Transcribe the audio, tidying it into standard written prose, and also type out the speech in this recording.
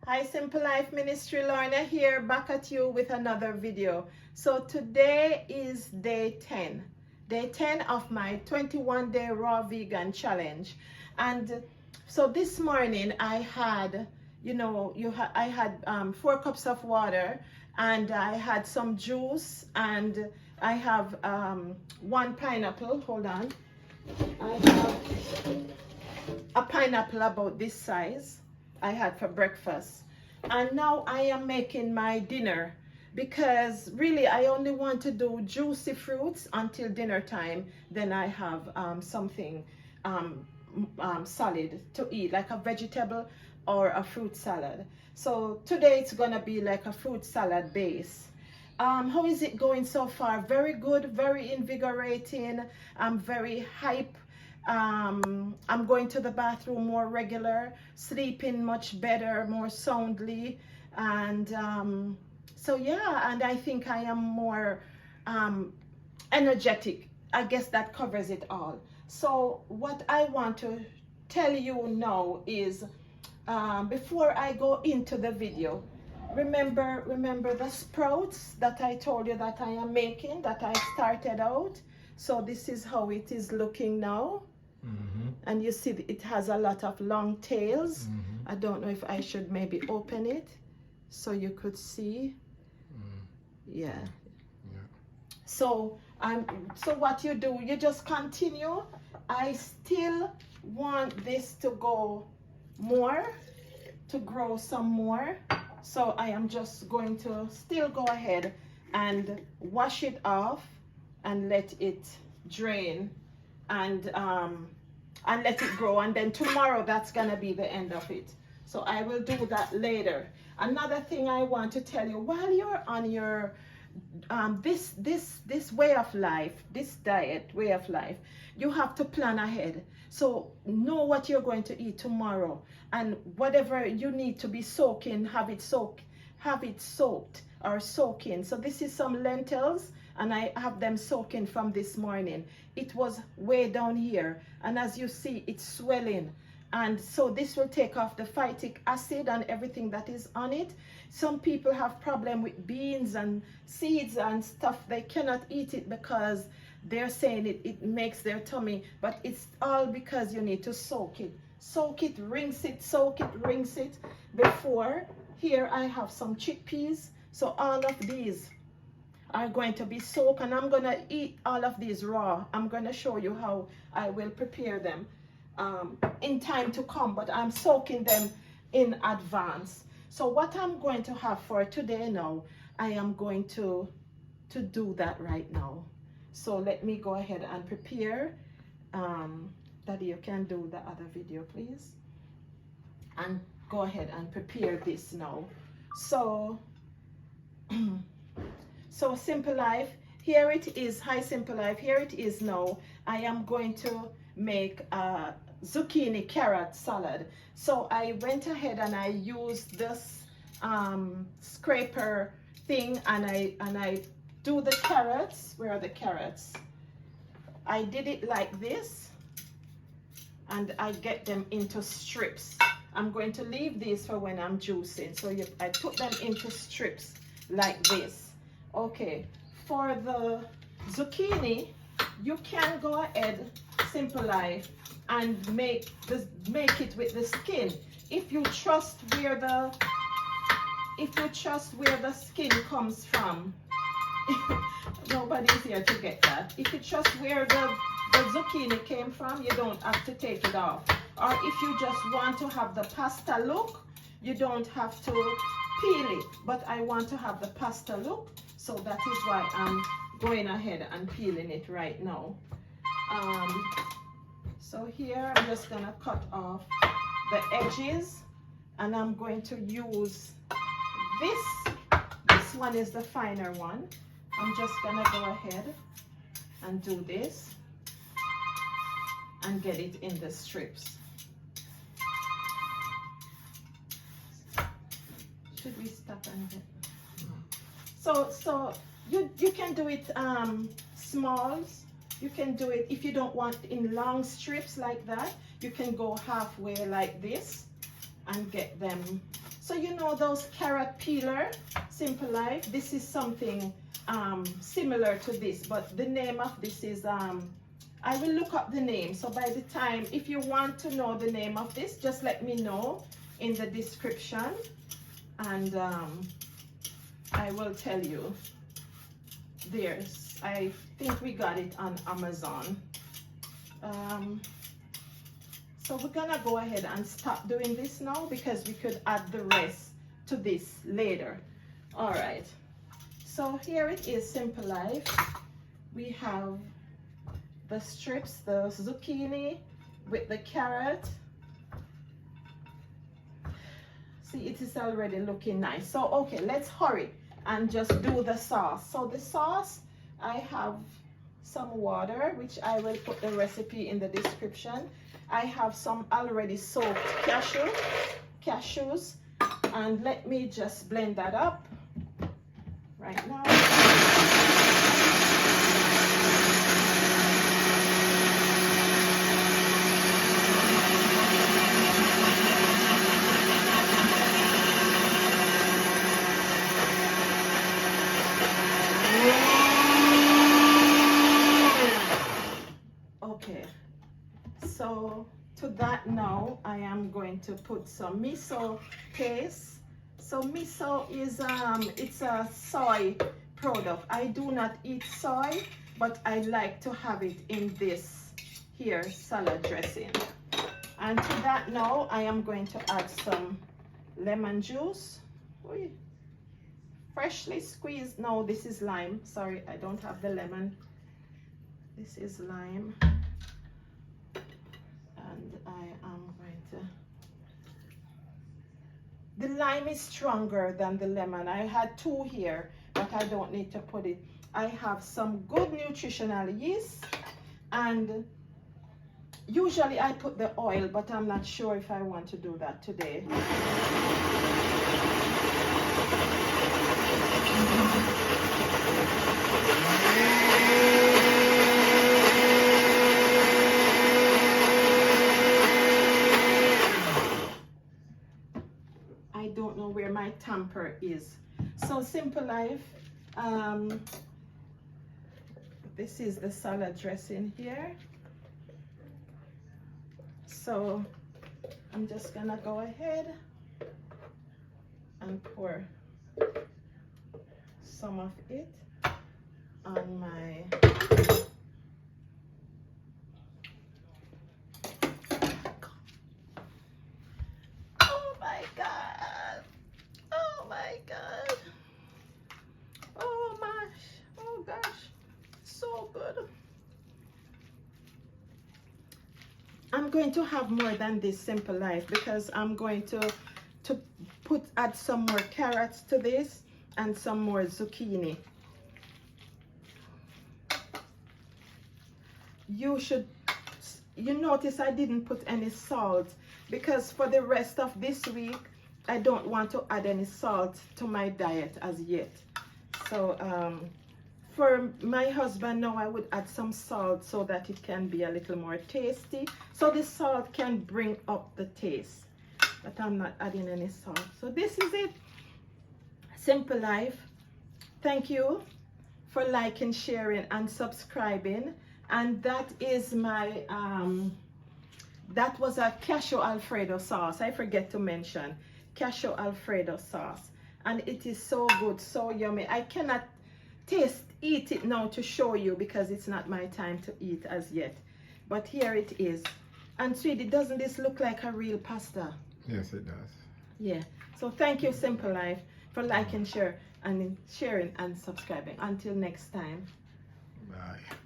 Hi Simple Life Ministry, Lorna here, back at you with another video. So today is day 10 of my 21-day raw vegan challenge. And so this morning I had, I had 4 cups of water, and I had some juice, and I have 1 pineapple. Hold on. I have a pineapple about this size I had for breakfast. And now I am making my dinner, because really I only want to do juicy fruits until dinner time. Then I have something solid to eat, like a vegetable or a fruit salad. So today it's gonna be like a fruit salad base. How is it going so far? Very good, very invigorating. I'm very hype. I'm going to the bathroom more regular, sleeping much better, more soundly, and so yeah, and I think I am more energetic. I guess that covers it all. So what I want to tell you now is, before I go into the video, remember the sprouts that I told you that I am making, that I started out. So this is how it is looking now. Mm-hmm. And you see it has a lot of long tails. Mm-hmm. I don't know if I should maybe open it so you could see. Yeah. So what you do, you just continue. I still want this to go more, to grow some more. So I am just going to still go ahead and wash it off and let it drain, and let it grow, and then tomorrow that's gonna be the end of it. So I will do that later. Another thing I want to tell you, while you're on your this way of life, this diet way of life, you have to plan ahead. So know what you're going to eat tomorrow, and whatever you need to be soaking, have it soaked or soaking. So this is some lentils, and I have them soaking from this morning. It was way down here, and as you see, it's swelling, and so this will take off the phytic acid and everything that is on it. Some people have problem with beans and seeds and stuff. They cannot eat it because they're saying it makes their tummy, but it's all because you need to soak it, rinse it, soak it, rinse it before. Here I have some chickpeas, so all of these are going to be soaked, and I'm gonna eat all of these raw. I'm gonna show you how I will prepare them in time to come, but I'm soaking them in advance. So what I'm going to have for today now, I am going to do that right now. So let me go ahead and prepare. Daddy, you can do the other video, please, and go ahead and prepare this now. So so Simple Life, here it is. Hi Simple Life, here it is now. I am going to make a zucchini carrot salad. So I went ahead and I used this scraper thing, and I do the carrots. Where are the carrots? I did it like this, and I get them into strips. I'm going to leave these for when I'm juicing. So I put them into strips like this. Okay, for the zucchini, you can go ahead, Simple Life, and make it with the skin. If you trust where the skin comes from. Nobody's here to get that. If you trust where the zucchini came from, you don't have to take it off. Or if you just want to have the pasta look, you don't have to peel it. But I want to have the pasta look, so that is why I'm going ahead and peeling it right now. So here I'm just gonna cut off the edges, and I'm going to use this one is the finer one. I'm just gonna go ahead and do this and get it in the strips. Should we stop and get? So you can do it smalls. You can do it, if you don't want in long strips like that, you can go halfway like this and get them So you know those carrot peeler, Simple Life? This is something similar to this, but the name of this is, I will look up the name. So by the time, if you want to know the name of this, just let me know in the description, and I will tell you. I think we got it on Amazon. So we're gonna go ahead and stop doing this now because we could add the rest to this later. All right, so here it is, Simple Life. We have the strips, the zucchini with the carrot. See, it is already looking nice. So okay, let's hurry and just do the sauce. So the sauce, I have some water, which I will put the recipe in the description. I have some already soaked cashews, and let me just blend that up right now. Okay, so to that now I am going to put some miso paste. So miso is it's a soy product. I do not eat soy, but I like to have it in this here salad dressing. And to that now I am going to add some lemon juice. Oy. Freshly squeezed. No, this is lime. Sorry, I don't have the lemon. This is lime. And I am going to... The lime is stronger than the lemon. I had 2 here, but I don't need to put it. I have some good nutritional yeast, and usually I put the oil, but I'm not sure if I want to do that today. I don't know where my tamper is. So Simple Life, this is the salad dressing here. So I'm just gonna go ahead and pour some of it on my I'm going to have more than this, Simple Life, because I'm going to add some more carrots to this and some more zucchini. You notice I didn't put any salt because for the rest of this week I don't want to add any salt to my diet as yet. So for my husband now, I would add some salt so that it can be a little more tasty. So the salt can bring up the taste, but I'm not adding any salt. So this is it, Simple Life. Thank you for liking, sharing, and subscribing. And that is my, that was a cashew alfredo sauce. I forget to mention, cashew alfredo sauce. And it is so good, so yummy. I cannot eat it now to show you because it's not my time to eat as yet, but here it is. And sweetie, doesn't this look like a real pasta? Yes, it does. Yeah. So thank you, Simple Life, for liking, sharing and subscribing. Until next time. Bye.